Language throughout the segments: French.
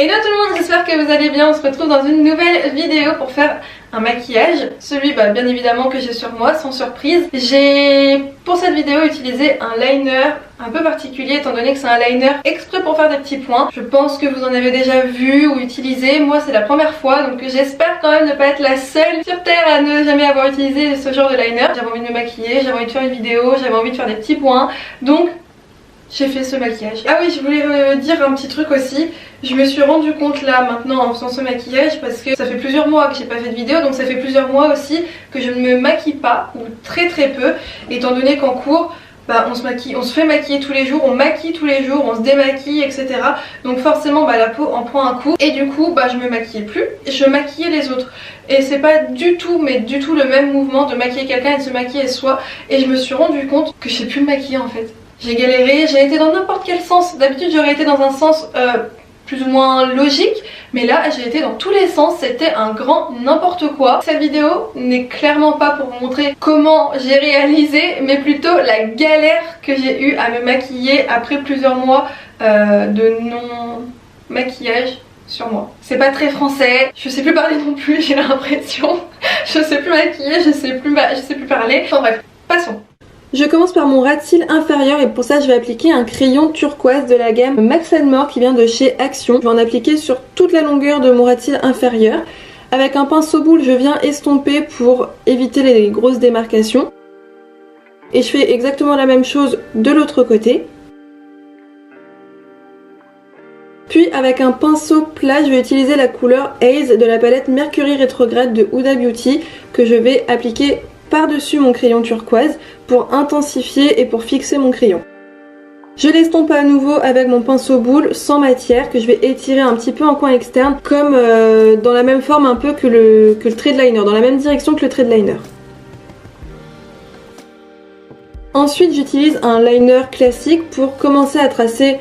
Hello tout le monde, j'espère que vous allez bien. On se retrouve dans une nouvelle vidéo pour faire un maquillage. Celui bien évidemment que j'ai sur moi, sans surprise. J'ai pour cette vidéo utilisé un liner un peu particulier étant donné que c'est un liner exprès pour faire des petits points. Je pense que vous en avez déjà vu ou utilisé. Moi c'est la première fois, donc j'espère quand même ne pas être la seule sur terre à ne jamais avoir utilisé ce genre de liner. J'avais envie de me maquiller, j'avais envie de faire une vidéo, j'avais envie de faire des petits points. Donc j'ai fait ce maquillage. Ah oui, je voulais dire un petit truc aussi. Je me suis rendu compte là maintenant en faisant ce maquillage parce que ça fait plusieurs mois que j'ai pas fait de vidéo, donc ça fait plusieurs mois aussi que je ne me maquille pas, ou très peu, étant donné qu'en cours on se maquille, on se fait maquiller tous les jours, on maquille tous les jours, on se démaquille, etc. Donc forcément la peau en prend un coup et du coup je me maquillais plus, je maquillais les autres. Et c'est pas du tout, mais du tout le même mouvement de maquiller quelqu'un et de se maquiller soi. Et je me suis rendu compte que je sais plus me maquiller en fait. J'ai galéré, j'ai été dans n'importe quel sens. D'habitude j'aurais été dans un sens plus ou moins logique, mais là j'ai été dans tous les sens, c'était un grand n'importe quoi. Cette vidéo n'est clairement pas pour vous montrer comment j'ai réalisé, mais plutôt la galère que j'ai eu à me maquiller après plusieurs mois de non maquillage sur moi. C'est pas très français, je sais plus parler non plus, j'ai l'impression. Je sais plus maquiller, je sais plus parler. Enfin bref, passons. Je commence par mon ras de cils inférieur et pour ça je vais appliquer un crayon turquoise de la gamme Max & More qui vient de chez Action. Je vais en appliquer sur toute la longueur de mon ras de cils inférieur. Avec un pinceau boule je viens estomper pour éviter les grosses démarcations. Et je fais exactement la même chose de l'autre côté. Puis avec un pinceau plat je vais utiliser la couleur Haze de la palette Mercury Retrograde de Huda Beauty que je vais appliquer par-dessus mon crayon turquoise pour intensifier et pour fixer mon crayon. Je l'estompe à nouveau avec mon pinceau boule sans matière que je vais étirer un petit peu en coin externe comme dans la même forme un peu que le trait de liner, dans la même direction que le trait de liner. Ensuite j'utilise un liner classique pour commencer à tracer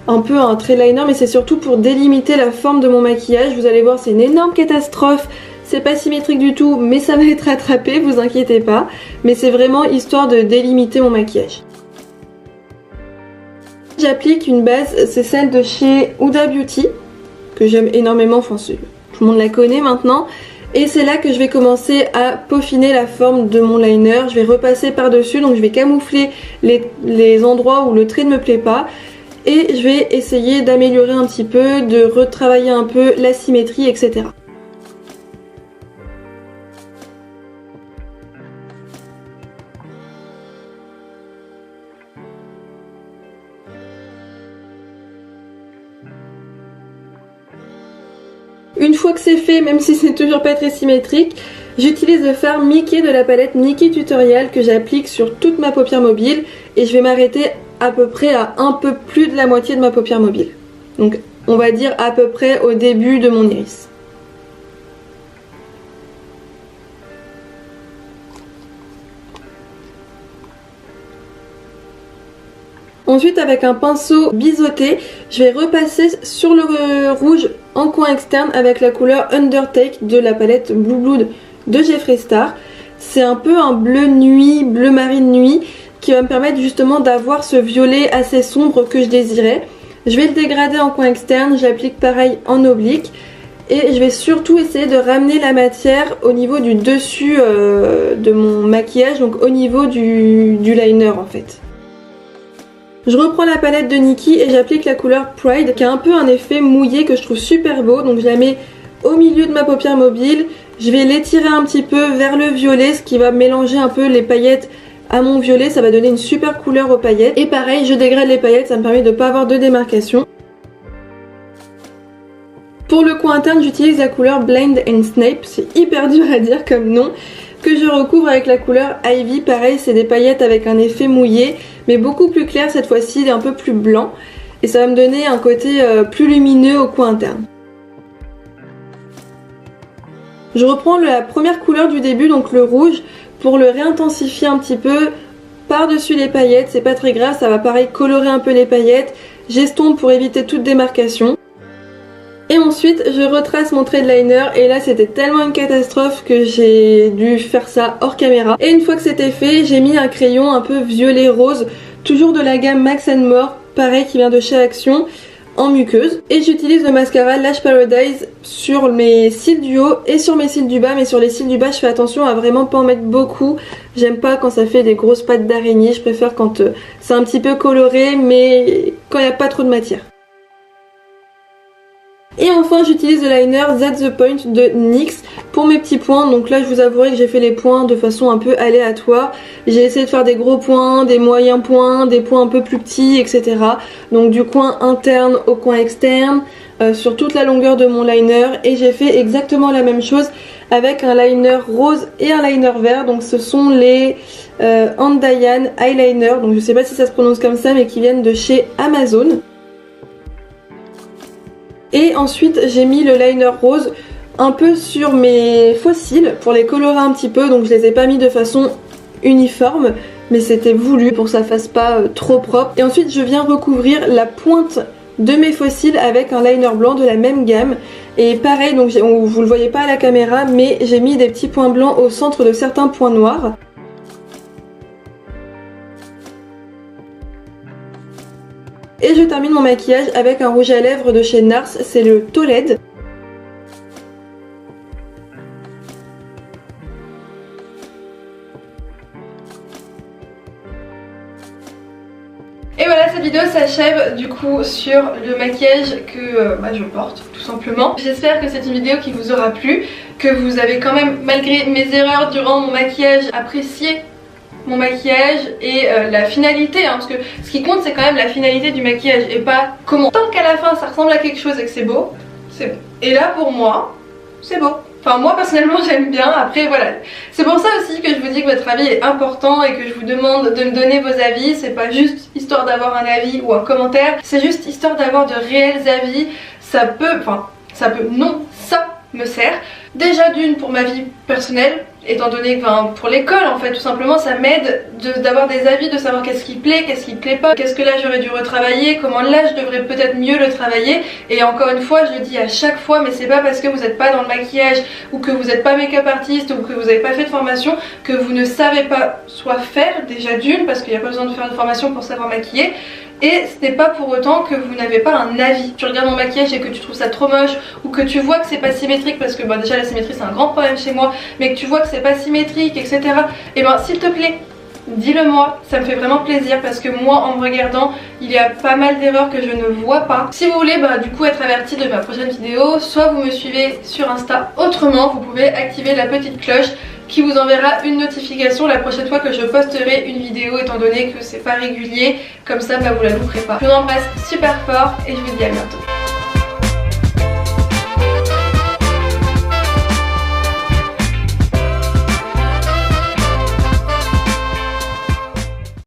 un peu un trait de liner, mais c'est surtout pour délimiter la forme de mon maquillage. Vous allez voir c'est une énorme catastrophe. C'est pas symétrique du tout, mais ça va être rattrapé, vous inquiétez pas. Mais c'est vraiment histoire de délimiter mon maquillage. J'applique une base, c'est celle de chez Huda Beauty, que j'aime énormément, enfin tout le monde la connaît maintenant. Et c'est là que je vais commencer à peaufiner la forme de mon liner. Je vais repasser par-dessus, donc je vais camoufler les endroits où le trait ne me plaît pas. Et je vais essayer d'améliorer un petit peu, de retravailler un peu la symétrie, etc. Une fois que c'est fait, même si c'est toujours pas très symétrique, j'utilise le fard Mickey de la palette Mickey Tutorial que j'applique sur toute ma paupière mobile et je vais m'arrêter à peu près à un peu plus de la moitié de ma paupière mobile. Donc on va dire à peu près au début de mon iris. Ensuite avec un pinceau biseauté, je vais repasser sur le rouge en coin externe avec la couleur Undertake de la palette Blue Blood de Jeffree Star. C'est un peu un bleu nuit, bleu marine nuit qui va me permettre justement d'avoir ce violet assez sombre que je désirais. Je vais le dégrader en coin externe, j'applique pareil en oblique et je vais surtout essayer de ramener la matière au niveau du dessus de mon maquillage, donc au niveau du liner en fait. Je reprends la palette de Nikki et j'applique la couleur Pride qui a un peu un effet mouillé que je trouve super beau. Donc je la mets au milieu de ma paupière mobile. Je vais l'étirer un petit peu vers le violet, ce qui va mélanger un peu les paillettes à mon violet. Ça va donner une super couleur aux paillettes. Et pareil, je dégrade les paillettes, ça me permet de ne pas avoir de démarcation. Pour le coin interne, j'utilise la couleur Blind and Snape. C'est hyper dur à dire comme nom. Que je recouvre avec la couleur Ivy, pareil c'est des paillettes avec un effet mouillé mais beaucoup plus clair cette fois-ci, un peu plus blanc et ça va me donner un côté plus lumineux au coin interne. Je reprends la première couleur du début, donc le rouge, pour le réintensifier un petit peu par-dessus les paillettes, c'est pas très grave, ça va pareil colorer un peu les paillettes, j'estompe pour éviter toute démarcation. Et ensuite je retrace mon trait de liner et là c'était tellement une catastrophe que j'ai dû faire ça hors caméra. Et une fois que c'était fait, j'ai mis un crayon un peu violet rose, toujours de la gamme Max & More, pareil qui vient de chez Action, en muqueuse. Et j'utilise le mascara Lash Paradise sur mes cils du haut et sur mes cils du bas, mais sur les cils du bas je fais attention à vraiment pas en mettre beaucoup. J'aime pas quand ça fait des grosses pattes d'araignée, je préfère quand c'est un petit peu coloré mais quand il n'y a pas trop de matière. Et enfin j'utilise le liner That's the Point de NYX pour mes petits points. Donc là je vous avouerai que j'ai fait les points de façon un peu aléatoire. J'ai essayé de faire des gros points, des moyens points, des points un peu plus petits, etc. Donc du coin interne au coin externe, sur toute la longueur de mon liner. Et j'ai fait exactement la même chose avec un liner rose et un liner vert. Donc ce sont les Andayan Eyeliner. Donc je sais pas si ça se prononce comme ça mais qui viennent de chez Amazon. Et ensuite j'ai mis le liner rose un peu sur mes faux cils pour les colorer un petit peu. Donc je les ai pas mis de façon uniforme mais c'était voulu pour que ça fasse pas trop propre. Et ensuite je viens recouvrir la pointe de mes faux cils avec un liner blanc de la même gamme. Et pareil, donc vous le voyez pas à la caméra mais j'ai mis des petits points blancs au centre de certains points noirs. Et je termine mon maquillage avec un rouge à lèvres de chez NARS, c'est le Tolède. Et voilà, cette vidéo s'achève du coup sur le maquillage que je porte tout simplement. J'espère que c'est une vidéo qui vous aura plu, que vous avez quand même, malgré mes erreurs durant mon maquillage, apprécié mon maquillage et la finalité, hein, parce que ce qui compte c'est quand même la finalité du maquillage et pas comment. Tant qu'à la fin ça ressemble à quelque chose et que c'est beau, c'est bon. Et là pour moi, c'est beau. Enfin moi personnellement j'aime bien, après voilà. C'est pour ça aussi que je vous dis que votre avis est important et que je vous demande de me donner vos avis. C'est pas juste histoire d'avoir un avis ou un commentaire, c'est juste histoire d'avoir de réels avis. Ça peut me sert. Déjà d'une pour ma vie personnelle, étant donné que pour l'école en fait tout simplement ça m'aide d'avoir des avis, de savoir qu'est-ce qui plaît, qu'est-ce qui plaît pas, qu'est-ce que là j'aurais dû retravailler, comment là je devrais peut-être mieux le travailler. Et encore une fois je le dis à chaque fois, mais c'est pas parce que vous n'êtes pas dans le maquillage ou que vous n'êtes pas make-up artiste ou que vous n'avez pas fait de formation que vous ne savez pas soit faire, déjà d'une parce qu'il n'y a pas besoin de faire de formation pour savoir maquiller. Et ce n'est pas pour autant que vous n'avez pas un avis. Tu regardes mon maquillage et que tu trouves ça trop moche ou que tu vois que c'est pas symétrique, parce que déjà la symétrie c'est un grand problème chez moi, mais que tu vois que c'est pas symétrique, etc. Et s'il te plaît, dis-le moi, ça me fait vraiment plaisir parce que moi en me regardant il y a pas mal d'erreurs que je ne vois pas. Si vous voulez du coup être averti de ma prochaine vidéo, soit vous me suivez sur Insta, autrement vous pouvez activer la petite cloche qui vous enverra une notification la prochaine fois que je posterai une vidéo, étant donné que c'est pas régulier, comme ça vous la louperez pas. Je vous embrasse super fort et je vous dis à bientôt.